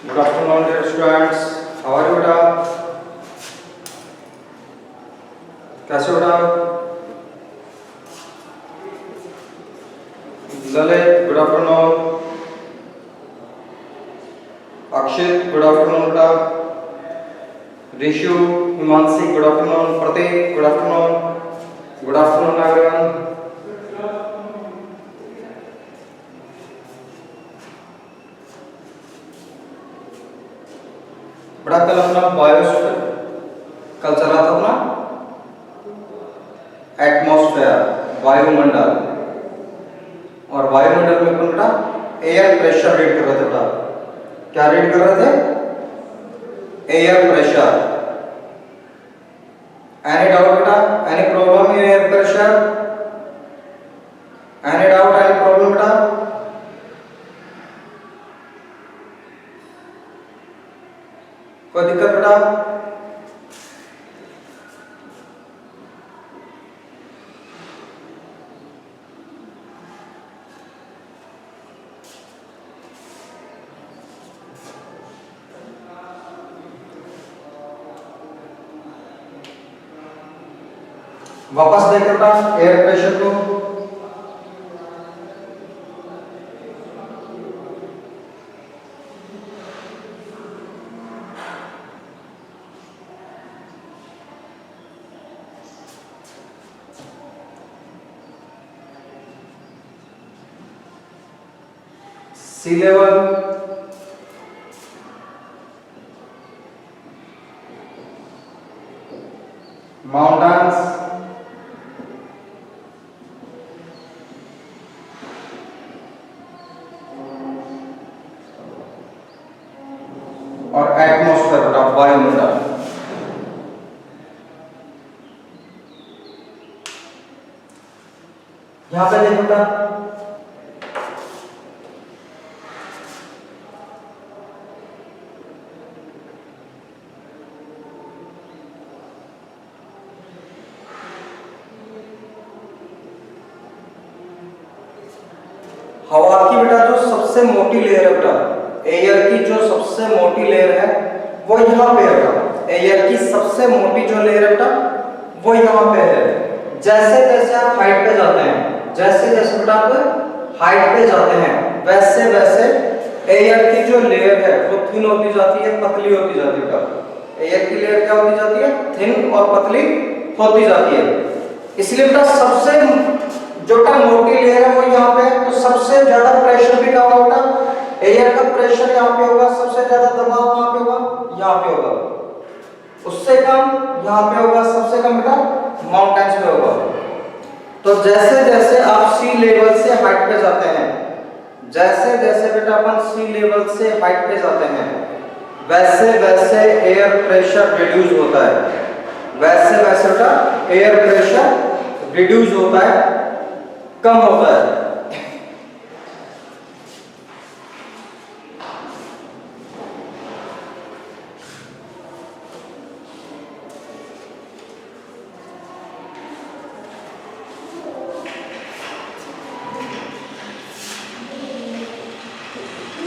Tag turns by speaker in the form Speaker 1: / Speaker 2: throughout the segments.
Speaker 1: Good afternoon, dear students. How are you बेटा? कैसे हो बेटा? Lalit, good afternoon. Akshit, good afternoon बेटा. Rishu, Himanshi, good afternoon. Prateek, good afternoon. Good afternoon everyone. बड़ा कल अपना बायोस्फीयर कल चला था अपना एटमॉस्फेयर, वायुमंडल. और वायुमंडल में अपन बेटा एयर प्रेशर रीड कर रहे थे बेटा. क्या रीड कर रहे थे? Air pressure. एनी डाउट बेटा? Any problem in air pressure? Any doubt, any problem बेटा? कोई दिक्कत बेटा? वापस देखें बेटा एयर प्रेशर को. सी लेवल, माउंटेन्स, और एटमॉस्फेयर बेटा वायुमंडल. यहां पे देखो बेटा हवा की बेटा जो सबसे मोटी लेयर है बेटा, एयर की जो सबसे मोटी लेयर है वो यहाँ पे है बेटा. एयर की सबसे मोटी जो लेयर है बेटा वो यहाँ पे है. जैसे जैसे आप हाइट पे जाते हैं, जैसे जैसे बेटा आप हाइट पे जाते हैं, वैसे वैसे एयर की जो लेयर है वो थिन होती जाती है, पतली होती जाती है बेटा. एयर की लेयर क्या होती जाती है? थिन और पतली होती जाती है. इसलिए बेटा सबसे जो मोटी लेयर है वो यहाँ पे है, तो सबसे ज्यादा प्रेशर भी कहाँ होगा? एयर का प्रेशर यहाँ पे होगा. सबसे ज्यादा दबाव कहाँ पे होगा? यहाँ पे होगा. उससे कम यहाँ पे होगा. सबसे कम बेटा माउंटेन्स पे होगा. तो जैसे जैसे आप सी लेवल से हाइट पे जाते हैं, जैसे जैसे बेटा अपन सी लेवल से हाइट पे जाते हैं, वैसे वैसे एयर प्रेशर रिड्यूस होता है. वैसे वैसे बेटा एयर प्रेशर रिड्यूस होता है, कम होता है.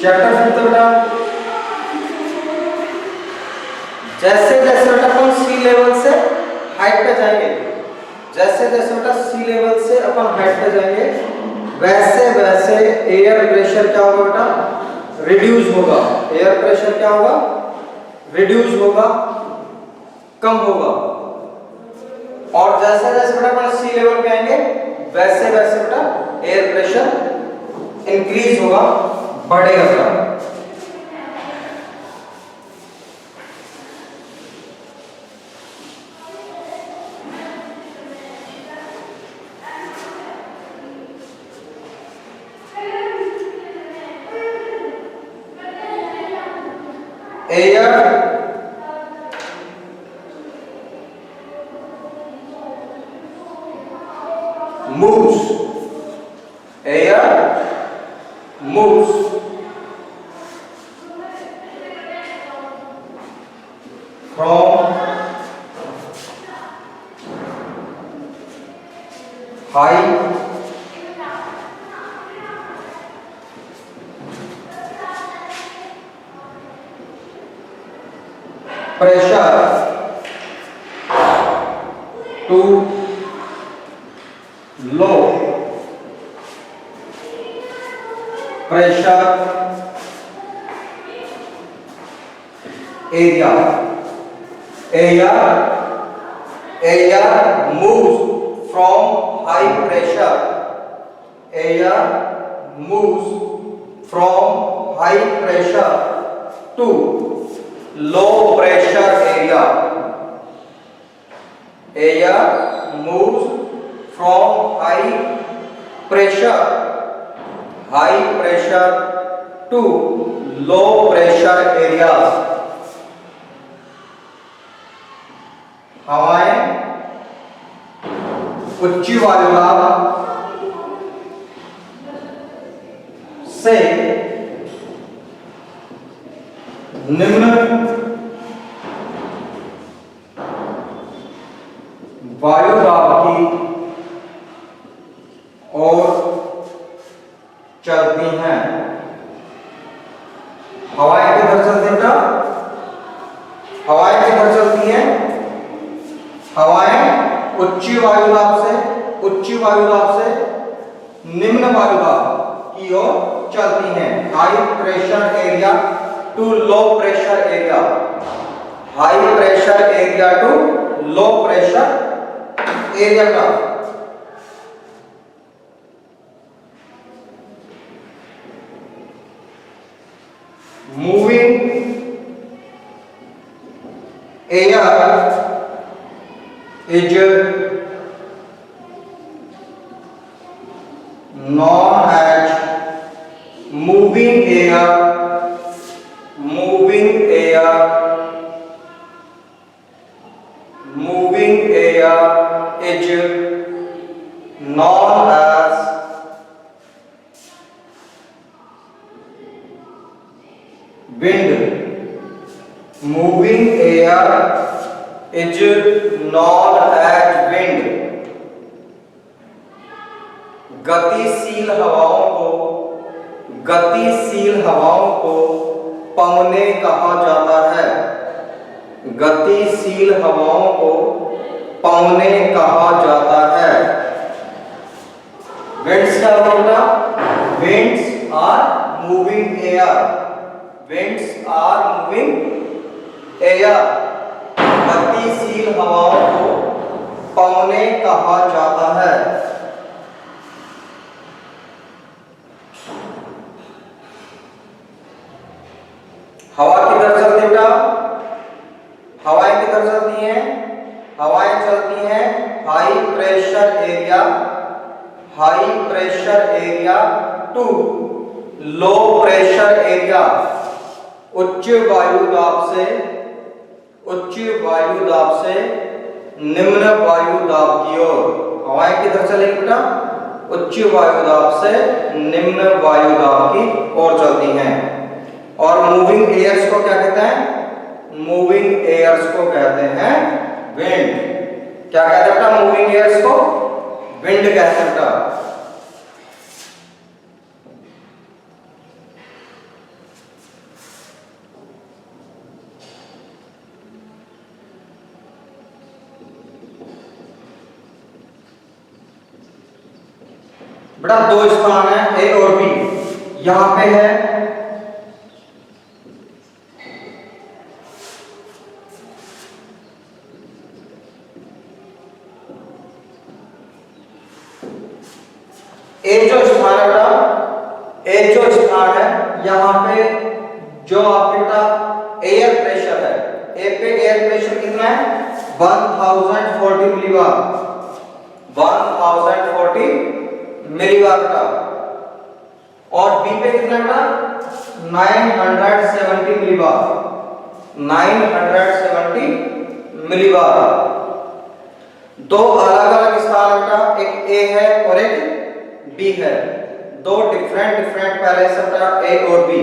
Speaker 1: चैप्टर फिफ्थ बेटा जैसे जैसे बेटा अपन सी लेवल से हाइट पे जाएंगे, जैसे जैसे बेटा सी लेवल से अपन हाइट पे जाएंगे, वैसे वैसे एयर प्रेशर क्या होगा बेटा? रिड्यूस होगा. एयर प्रेशर क्या होगा? रिड्यूस होगा, कम होगा. और जैसे जैसे बेटा अपन सी लेवल पे आएंगे, वैसे वैसे बेटा एयर प्रेशर इंक्रीज होगा, बढ़ेगा बेटा. Air moves, air moves from high pressure to low pressure area. Air moves from high pressure. Air moves from high pressure to low pressure area. Air moves from high pressure to low pressure areas. हवाएं उच्च वायुदाब से निम्न वायुदाब की ओर चलती हैं। हवाएं किधर चलती हैं? हवाएं किधर चलती हैं? हवाएं उच्च वायुदाब से निम्न वायुदाब की ओर चलती हैं। High pressure area to low pressure area. High pressure area to low pressure area का moving air is known as moving air is known as wind. Moving air is known as wind. गतिशील हवाओं को पवने कहा जाता है। गतिशील हवाओं को पवने कहा जाता है। winds क्या होगा? winds are moving air. winds are moving air. गतिशील हवाओं को पवने कहा जाता है। हवा किधर चलती है बेटा? हवाएं किधर चलती हैं? हवाएं चलती हैं high pressure area to low pressure area. उच्च वायुदाब से निम्न वायुदाब की ओर। हवाएं किधर चलेगी बेटा? उच्च वायुदाब से निम्न वायुदाब की ओर चलती हैं। और मूविंग एयर्स को क्या कहते हैं? मूविंग एयर्स को कहते हैं विंड। क्या कहते हैं बेटा? मूविंग एयर्स को विंड कहते हैं बेटा। बेटा दो स्थान है ए और बी। यहां पे है ए जो स्थान है यहाँ पे जो आपके बेटा एयर प्रेशर है, ए पे एयर प्रेशर कितना है? 1040 मिलीबार। 1040 मिलीबार का। और बी पे कितना बेटा? 970 मिलीबार। 970 मिलीबार। दो अलग अलग स्थान बेटा, एक ए है और एक बी है। दो डिफरेंट पहले से बेटा ए और बी।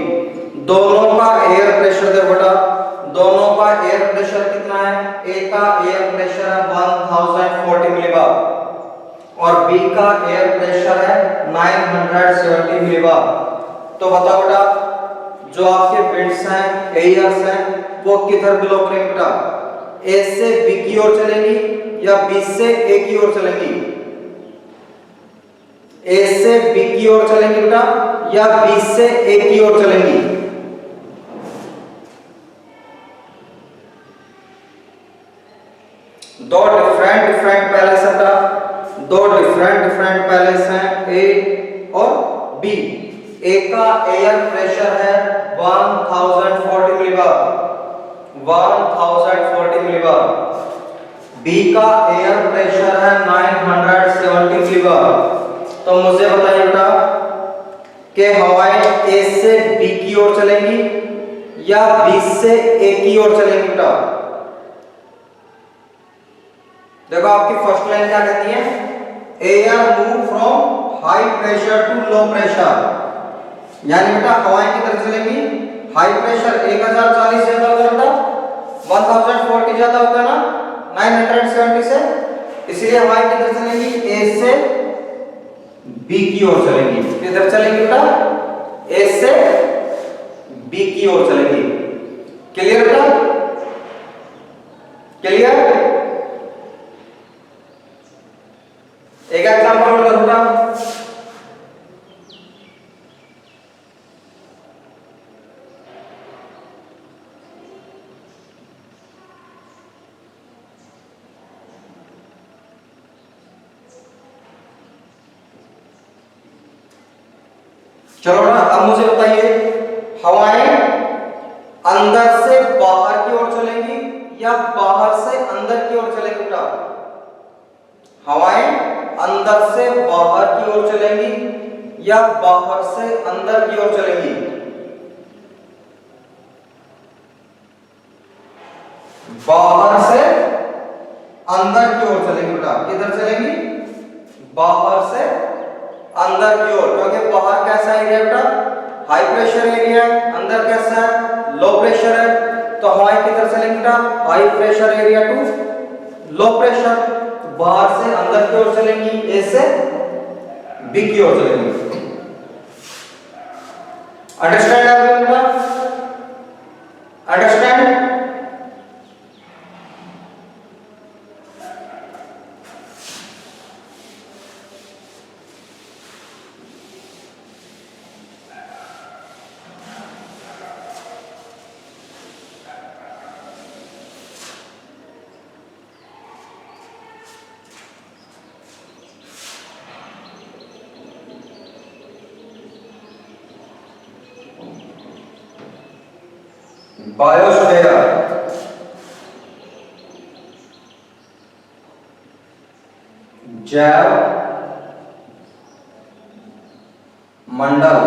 Speaker 1: दोनों का एयर प्रेशर देखो बेटा, दोनों का एयर प्रेशर कितना है? ए का एयर प्रेशर है 1040 मिलीबार और बी का एयर प्रेशर है 970 मिलीबार। तो बताओ बेटा जो आपके विंड्स हैं, एयर्स हैं, वो किधर बिलो करेंगे बेटा? ए से बी की ओर चलेंगी या बी से ए की ओर चलेंगी? ए से बी की ओर चलेंगी बेटा या बी से ए की ओर चलेंगी? दो डिफरेंट पैलेस है बेटा, दो डिफरेंट पैलेस हैं ए और बी। ए का एयर प्रेशर है 1040 मिलीबार, 1040 मिलीबार। बी का एयर प्रेशर है 970 मिलीबार। तो मुझे बताइए बेटा कि हवाएं ए से बी की ओर चलेंगी या बी से ए की ओर चलेंगी बेटा? देखो आपकी फर्स्ट लाइन क्या कहती है? Air move from high pressure to low pressure, यानी बेटा हवाएं किधर चलेंगी? हाई प्रेशर 1040 ज्यादा होगा बेटा, 1040 ज्यादा होगा ना 970 से, इसलिए हवाएं किधर चलेंगी? ए से बी की ओर चलेंगी। किधर चलेंगी बेटा? ए से बी की ओर चलेंगी। क्लियर बेटा? क्लियर? एक एग्जांपल और करूंगा। चलो ना, अब मुझे बताइए हवाएं अंदर से बाहर की ओर चलेंगी या बाहर से अंदर की ओर चलेंगी बेटा? हवाएं अंदर से बाहर की ओर चलेंगी या बाहर से अंदर की ओर चलेंगी? बाहर से अंदर की ओर चलेंगी बेटा। किधर चलेंगी? बाहर से अंदर की ओर, क्योंकि बाहर कैसा एरिया बेटा? हाई प्रेशर एरिया है, अंदर कैसा है? लो प्रेशर है। तो हवाएं किधर चलेंगी बेटा? High pressure area to low pressure. बाहर से अंदर की ओर चलेंगी, ए से बी की ओर चलेंगी। अंडरस्टैंड बेटा? अंडरस्टैंड? बायोस्फीयर, जैव मंडल।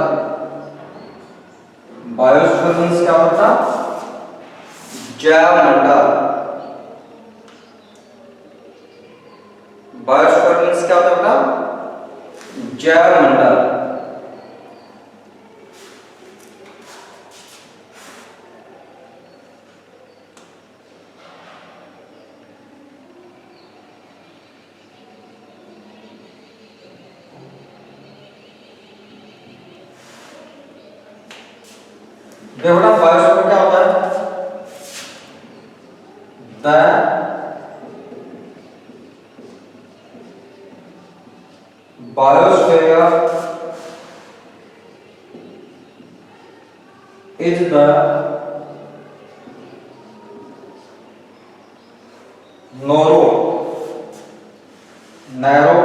Speaker 1: बायोस्फीयर मींस क्या होता? जैव मंडल। बायोस्फीयर मींस क्या होता बेटा? जैव मंडल। देखो ना बायोस्फीयर क्या होता है? The biosphere is the narrow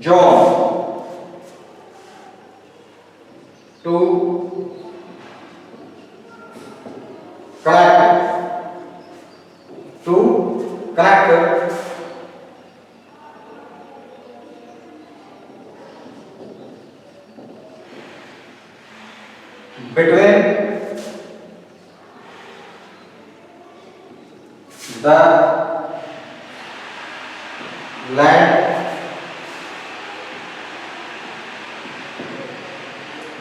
Speaker 1: zone to connect between the land,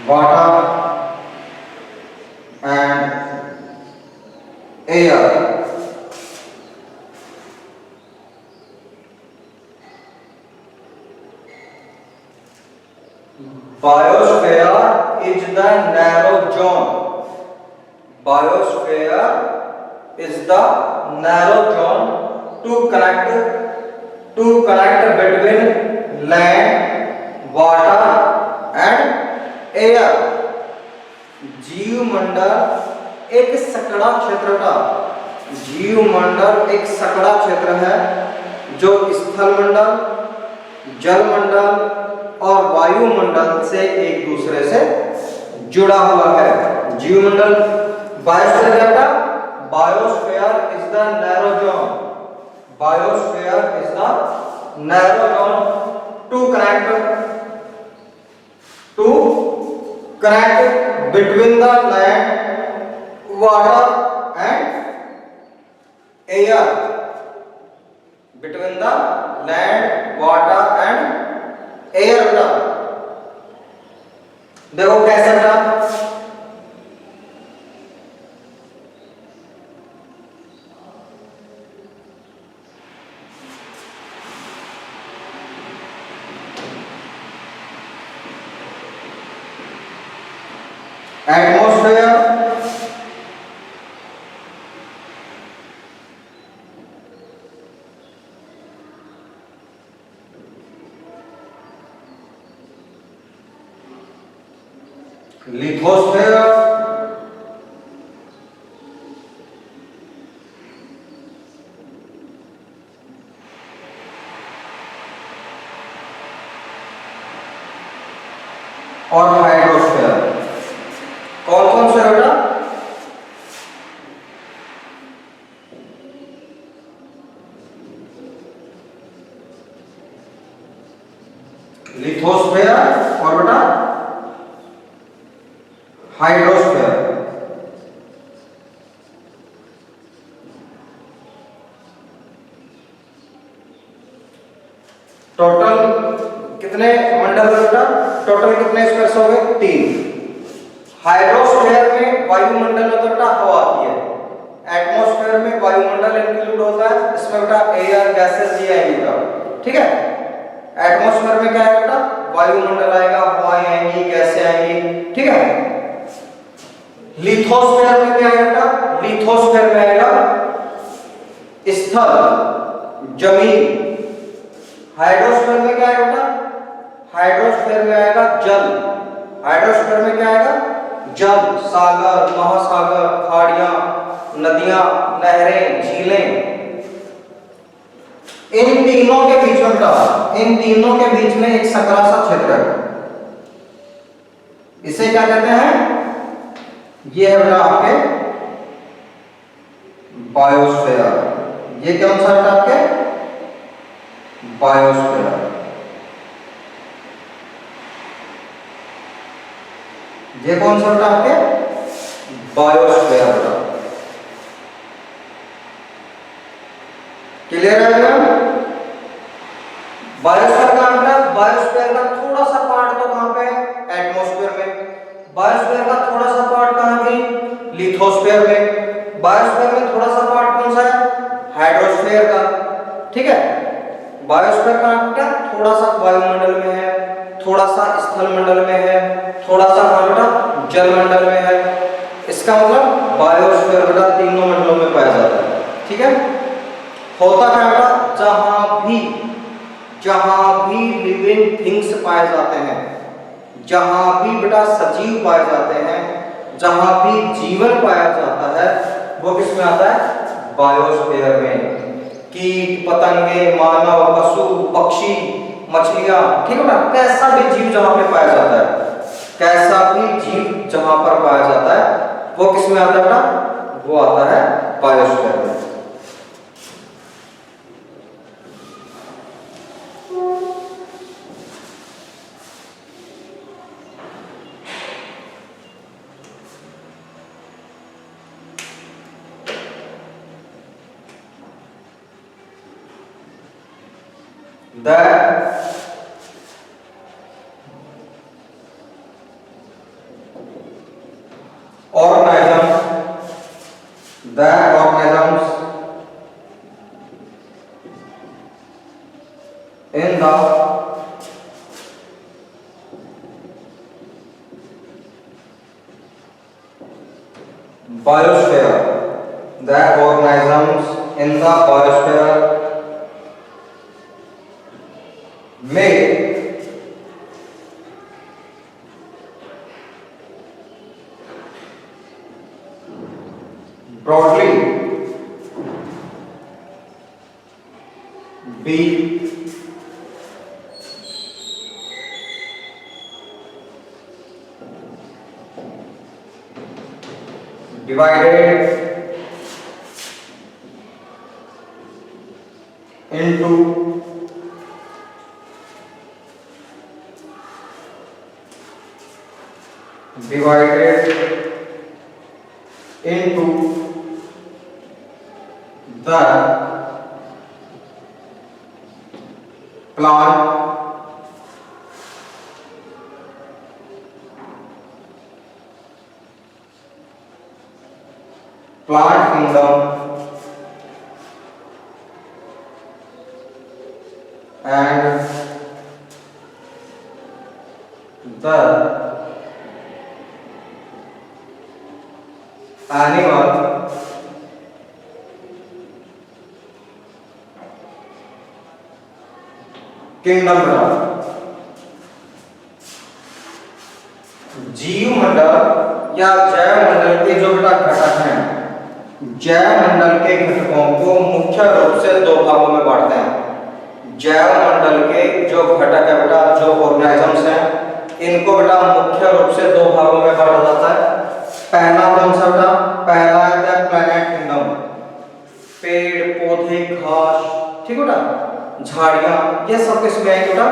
Speaker 1: water and air. Biosphere is the narrow zone. Biosphere is the narrow zone to connect between land, water and air. जीवमंडल एक सकड़ा क्षेत्र का जीवमंडल एक सकड़ा क्षेत्र है जो स्थल मंडल, जल मंडल और वायुमंडल से एक दूसरे से जुड़ा हुआ है। जीवमंडल biosphere is the narrow zone. Biosphere is the narrow zone to connect between the land, water and air. Between the land, water and air बेटा। देखो कैसे बेटा, एटमॉस्फेयर, लिथोस्फेयर, और हाइड्रोस्फेयर। कौन कौन से बेटा? लिथोस्फेयर और बेटा हाइड्रोस्फेयर। टोटल कितने मंडल है बेटा? टोटल कितने स्पेस हो गए? 3। हाइड्रोस्फेयर में वायुमंडल होता है बेटा, हवा आती है। एटमॉस्फेयर में वायुमंडल इंक्लूड होता है, इसमें बेटा एयर गैसेस ये आएंगे बेटा, ठीक है। एटमॉस्फेयर में क्या है बेटा? वायुमंडल आएगा, हवाएं आएंगी, गैसें आएंगी, ठीक है। लिथोस्फेयर में क्या है बेटा? लिथोस्फेयर में आएगा स्थल, जमीन। हाइड्रोस्फेयर में क्या है बेटा? हाइड्रोस्फेयर में आएगा जल। हाइड्रोस्फेयर में क्या आएगा? जल, सागर, महासागर, खाड़ियां, नदियां, नहरें, झीलें। इन तीनों के बीच में बेटा, इन तीनों के बीच में एक सकरा सा क्षेत्र है, इसे क्या कहते हैं? ये है बेटा आपके बायोस्फीयर। ये कौन सा बेटा आपके? बायोस्फीयर। ये कौन सा बेटा आपके? बायोस्फीयर बेटा। क्लियर है बेटा? बायोस्फीयर का बेटा, बायोस्फीयर का थोड़ा सा पार्ट तो कहां पे है? एटमॉस्फेयर में। बायोस्फीयर का थोड़ा सा पार्ट कहां पे? लिथोस्फीयर में। बायोस्फीयर में थोड़ा सा पार्ट कौन सा है? हाइड्रोस्फीयर का, ठीक है। बायोस्फीयर का बेटा थोड़ा सा वायुमंडल में है, थोड़ा सा स्थल मंडल में है, थोड़ा सा बेटा जल मंडल में है। इसका मतलब बायोस्फीयर बेटा तीनों मंडलों में पाया जाता है, ठीक है। होता क्या बेटा? जहां भी लिविंग थिंग्स पाए जाते हैं, जहां भी बेटा सजीव पाए जाते हैं, जहां भी जीवन पाया जाता है, वो किस में आता है? बायोस्फीयर में। कीट, पतंगे, मानव, पशु, पक्षी, मछलियां, ठीक है बेटा। कैसा भी जीव जहां पे पाया जाता है, कैसा भी जीव जहां पर पाया जाता है, वो किस में आता है बेटा? वो आता है बायोस्फीयर में। The organisms in the Biosphere. The organisms in the biosphere may broadly be divided into the plant kingdom and the animal kingdom का जीव मंडल या जैव मंडल के जो बेटा घटक हैं, जैव मंडल के घटकों को मुख्य रूप से दो भागों में बांटते हैं। जैव मंडल के जो घटक है बेटा, जो ऑर्गेनिजम्स हैं, इनको बेटा मुख्य रूप से दो भागों में बांटा जाता है। पहला कौन सा बेटा? पहला है प्लैनेट किंगडम, पेड़ पौधे घास, ठीक है बेटा, झाड़ियां, ये सब किसमें है बेटा?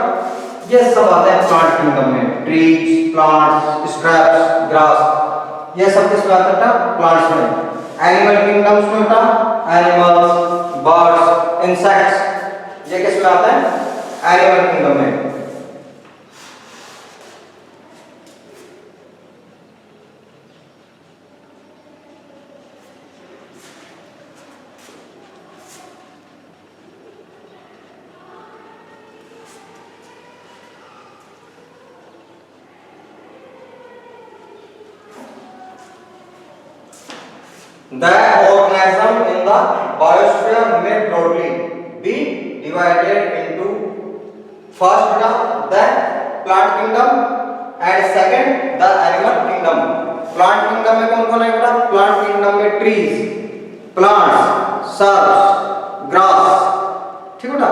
Speaker 1: ये सब आते हैं प्लांट किंगडम में। ट्रीज, प्लांट्स, स्क्रैप्स, ग्रास, ये सब किसमें आता है बेटा? प्लांट्स में। एनिमल किंगडम्स में बेटा एनिमल्स, बर्ड्स, इंसेक्ट्स, ये किसमें आता है? एनिमल किंगडम में। The organism in the biosphere may broadly be divided into first the plant kingdom and second the animal kingdom. Plant kingdom में कौन कौन है बेटा? Plant kingdom में trees, plants, shrubs, grass, ठीक है बेटा।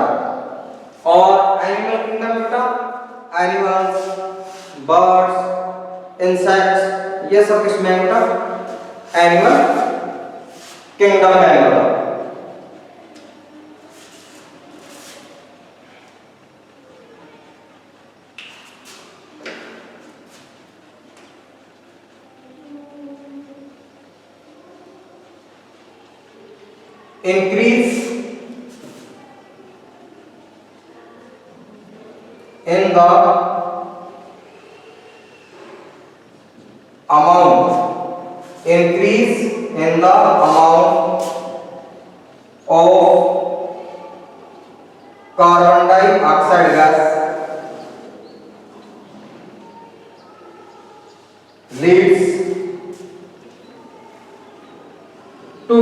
Speaker 1: और animal kingdom में बेटा animals, birds, insects, ये सब किसमें है बेटा? Animal किंगडम में आएगा। Increase in the amount, increase in the amount of carbon dioxide gas leads to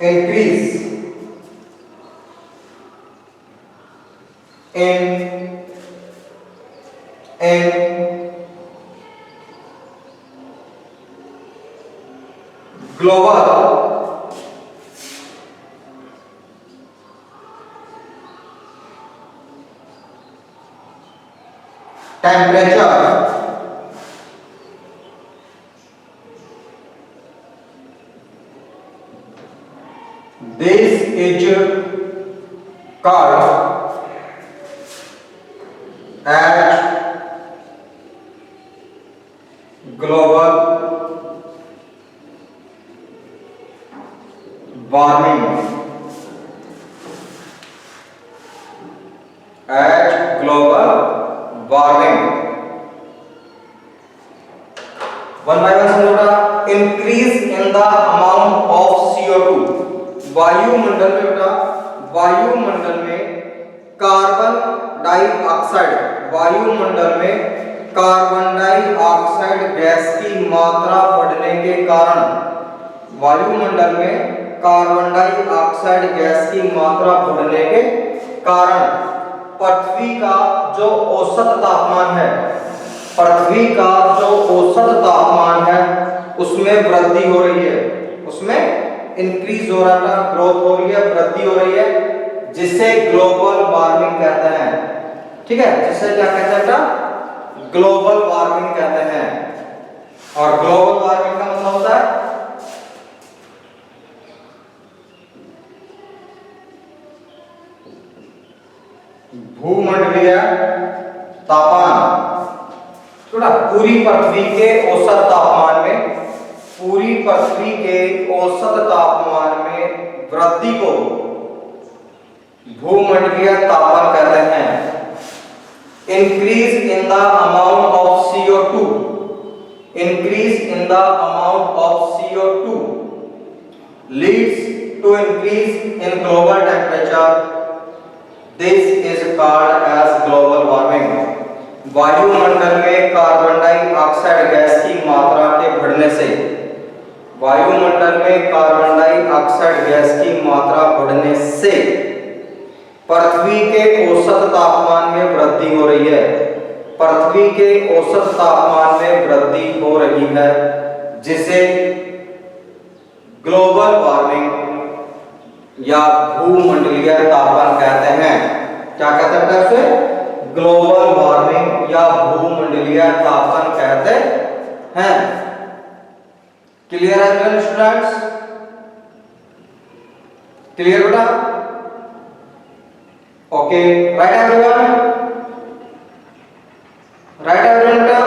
Speaker 1: increase in global temperature this is called as global warming, at global warming। One by one समझोगा। increase in the amount of CO2, वायुमंडल में बेटा, वायुमंडल में carbon dioxide, वायुमंडल में carbon dioxide gas की मात्रा बढ़ने के कारण वायुमंडल में कार्बन डाइऑक्साइड गैस की मात्रा बढ़ने के कारण पृथ्वी का जो औसत तापमान है, पृथ्वी का जो औसत तापमान है उसमें वृद्धि हो रही है, उसमें इंक्रीज हो रहा है, ग्रोथ हो रही है, वृद्धि हो रही है, जिसे ग्लोबल वार्मिंग कहते हैं। ठीक है, जिसे क्या कहते हैं बेटा? ग्लोबल वार्मिंग कहते हैं। और ग्लोबल वार्मिंग का मतलब होता है भूमंडलीय तापमान। थोड़ा पूरी पृथ्वी के औसत तापमान में, पूरी पृथ्वी के औसत तापमान में वृद्धि को भूमंडलीय तापमान कहते हैं। Increase in the amount of CO2, increase in the amount of CO2 leads to increase in global temperature. This is called as global warming. वायुमंडल में कार्बन डाइऑक्साइड गैस की मात्रा के बढ़ने से, वायुमंडल में कार्बन डाइऑक्साइड गैस की मात्रा बढ़ने से पृथ्वी के औसत तापमान में वृद्धि हो रही है, पृथ्वी के औसत तापमान में वृद्धि हो रही है, जिसे ग्लोबल वार्मिंग या भूमंडलीय तापमान कहते हैं। क्या कहते हैं उसे? ग्लोबल वार्मिंग या भूमंडलीय तापमान कहते हैं। क्लियर है स्टूडेंट्स? क्लियर बेटा? Okay, right everyone? Right everyone बेटा?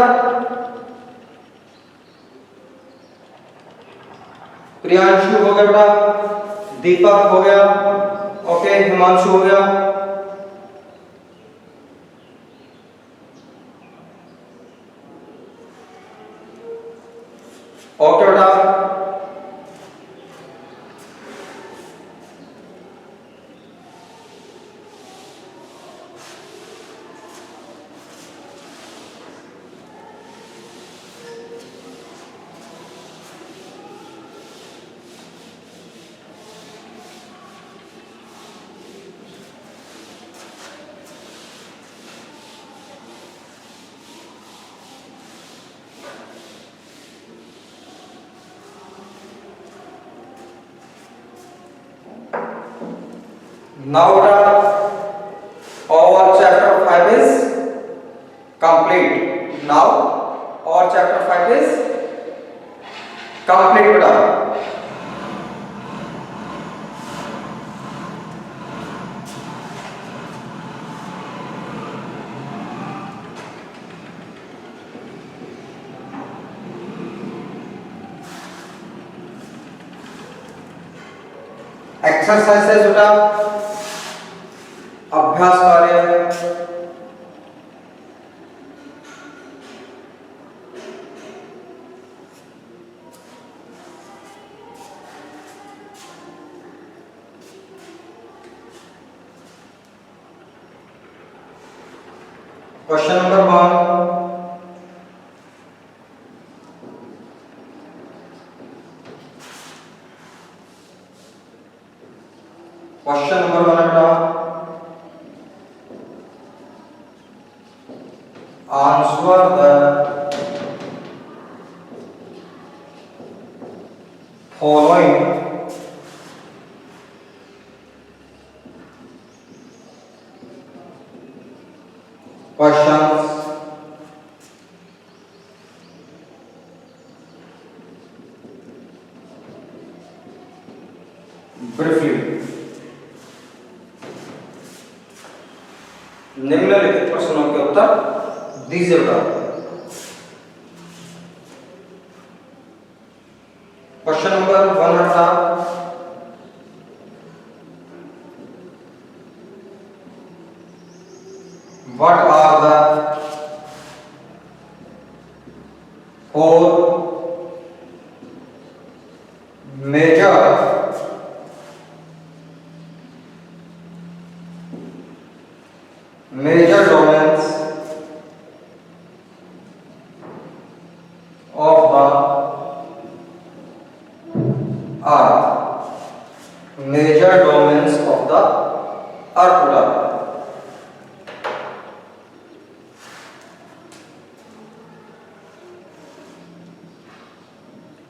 Speaker 1: प्रियांशु हो गया बेटा, दीपक हो गया, ओके, हिमांशु हो गया, ओके बेटा। Now our chapter 5 is complete. Now our chapter 5 is complete बेटा। एक्सरसाइजेस बेटा, अभ्यास कार्य। क्वेश्चन नंबर 1, क्वेश्चन नंबर 1 बेटा, answer the following questions briefly। निम्नलिखित प्रश्नों के उत्तर दीजिए बेटा। क्वेश्चन नंबर 1 बेटा, what are the 4 major domains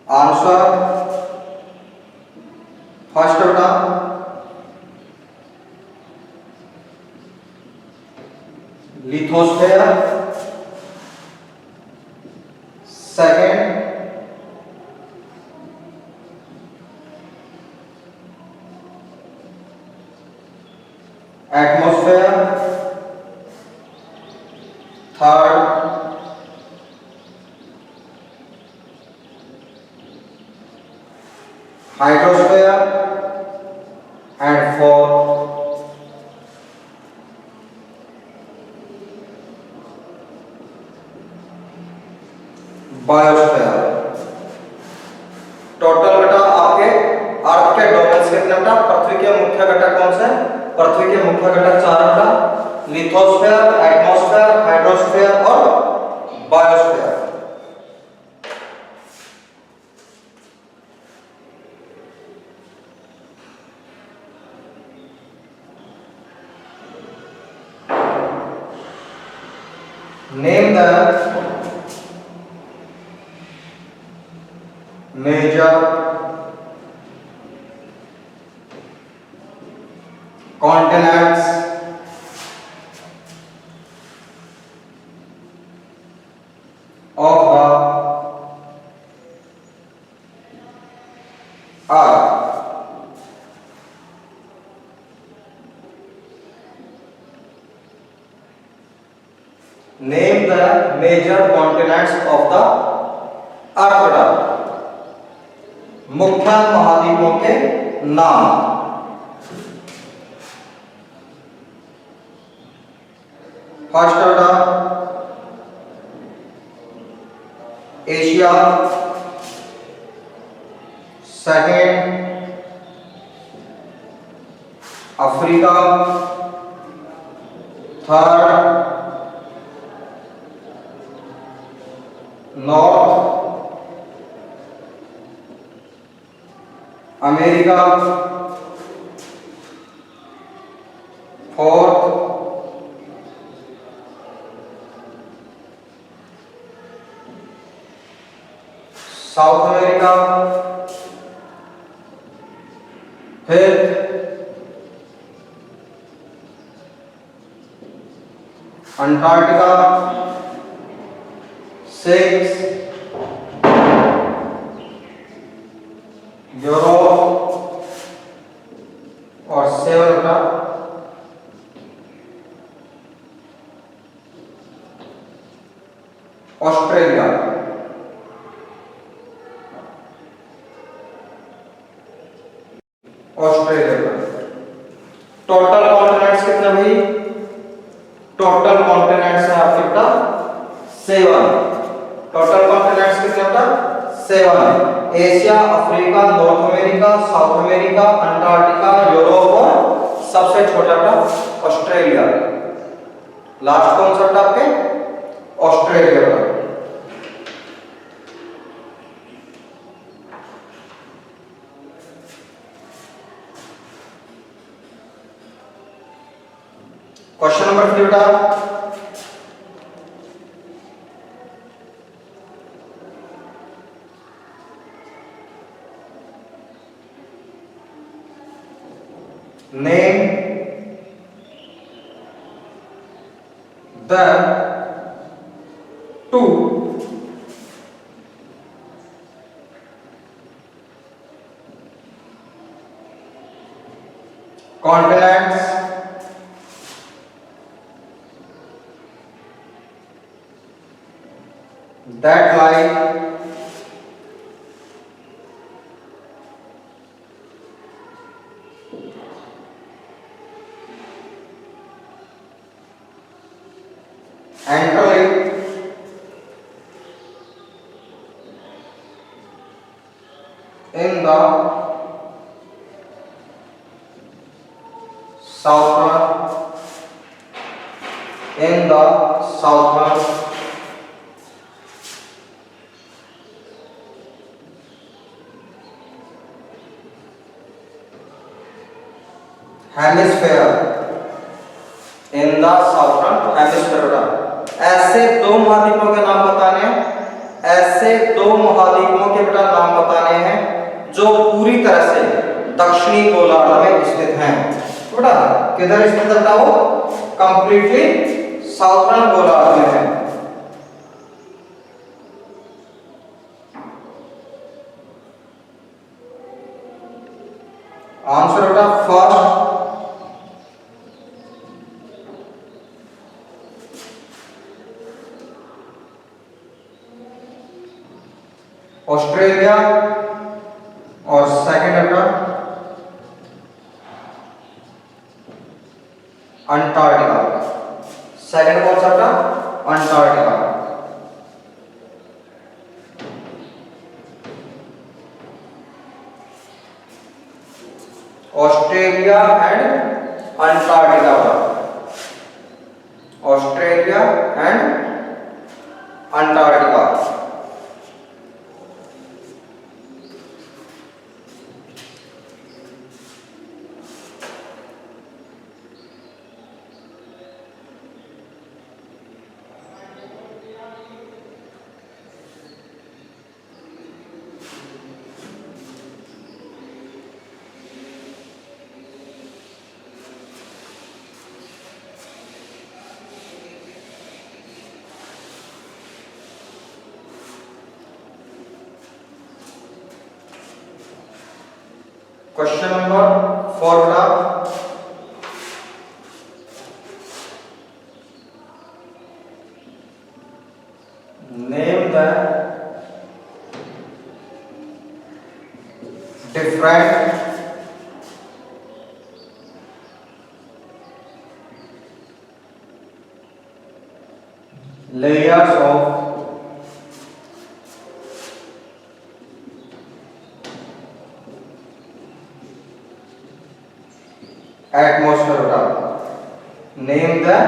Speaker 1: answer first term lithosphere, second atmosphere, third hydrosphere and fourth biosphere. Total बेटा आपके अर्थ के डोमेन्स कितने बेटा? पृथ्वी के मुख्य घटक कौन से? पृथ्वी के मुख्य घटक 4 बेटा, लिथोस्फीयर, एटमॉस्फेयर, हाइड्रोस्फीयर और biosphere. Name the major continents of the earth. Name the major continents of the earth. मुख्य महाद्वीपों के नाम। First order Asia, second Africa, third north America, fourth south America, fifth Antarctica, six Europe और seven का Australia. Australia total continents कितने भाई? Total continents है आपके बेटा 7। टोटल कॉन्टिनेंट्स कितने बेटा? 7। Asia, Africa, north America, south America, Antarctica, Europe और सबसे छोटा बेटा ऑस्ट्रेलिया। लास्ट कौन सा बेटा आपके? ऑस्ट्रेलिया का। क्वेश्चन नंबर 3 बेटा, name the two continents that lie entirely in the southern hemisphere in the southern hemisphere। ऐसे दो महाद्वीपों के नाम बताने हैं, ऐसे दो महाद्वीपों के के बेटा नाम बताने हैं जो पूरी तरह से दक्षिणी गोलार्ध में स्थित हैं। बेटा किधर स्थित है बेटा वो? कंप्लीटली साउथर्न गोलार्ध में है। आंसर बेटा फर्स्ट ऑस्ट्रेलिया और सेकंड बेटा अंटार्कटिका। सेकंड कौन सा बेटा? Antarctica. Australia and Antarctica. Australia and Antarctica. Question number 4 बेटा, name the different layers of atmosphere. Name the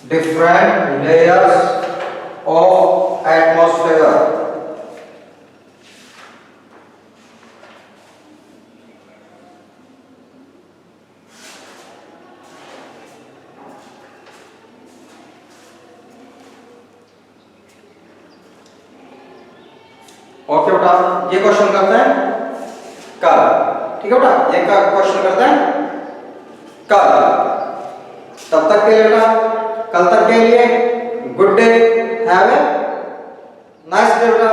Speaker 1: different layers of atmosphere. Okay बेटा, ये क्वेश्चन करते हैं कल। ठीक है बेटा, ये क्वेश्चन करते हैं कल। तब तक के लिए बेटा, कल तक के लिए good day, have a nice day बेटा।